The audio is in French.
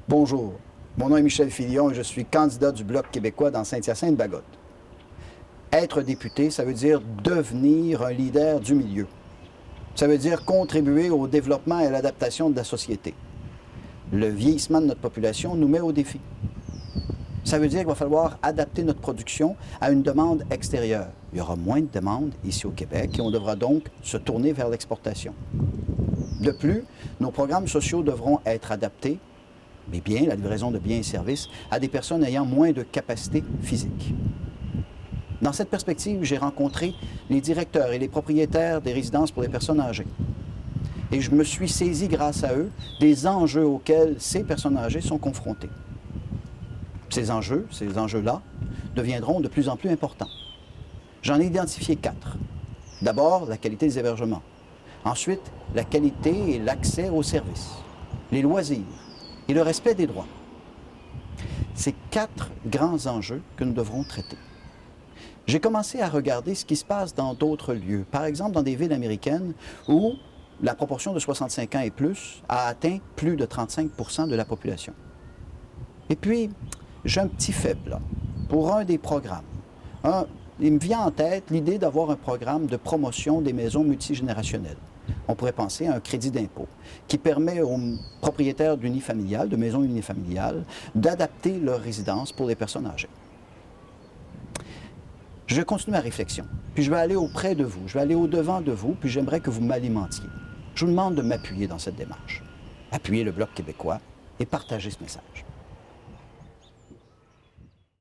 Bonjour, mon nom est Michel Filion et je suis candidat du Bloc québécois dans Saint-Hyacinthe-Bagotte. Être député, ça veut dire devenir un leader du milieu. Ça veut dire contribuer au développement et à l'adaptation de la société. Le vieillissement de notre population nous met au défi. Ça veut dire qu'il va falloir adapter notre production à une demande extérieure. Il y aura moins de demandes ici au Québec et on devra donc se tourner vers l'exportation. De plus, nos programmes sociaux devront être adaptés, mais bien, la livraison de biens et services, à des personnes ayant moins de capacité physique. Dans cette perspective, j'ai rencontré les directeurs et les propriétaires des résidences pour les personnes âgées. Et je me suis saisi, grâce à eux, des enjeux auxquels ces personnes âgées sont confrontées. Ces enjeux-là, deviendront de plus en plus importants. J'en ai identifié 4. D'abord, la qualité des hébergements. Ensuite, la qualité et l'accès aux services, les loisirs et le respect des droits. C'est 4 grands enjeux que nous devrons traiter. J'ai commencé à regarder ce qui se passe dans d'autres lieux, par exemple dans des villes américaines où la proportion de 65 ans et plus a atteint plus de 35% de la population. Et puis, j'ai un petit faible là, pour un des programmes. Il me vient en tête l'idée d'avoir un programme de promotion des maisons multigénérationnelles. On pourrait penser à un crédit d'impôt qui permet aux propriétaires d'unifamiliales, de maisons unifamiliales, d'adapter leur résidence pour les personnes âgées. Je continue ma réflexion, puis je vais aller auprès de vous, je vais aller au-devant de vous, puis j'aimerais que vous m'alimentiez. Je vous demande de m'appuyer dans cette démarche. Appuyez le Bloc québécois et partagez ce message.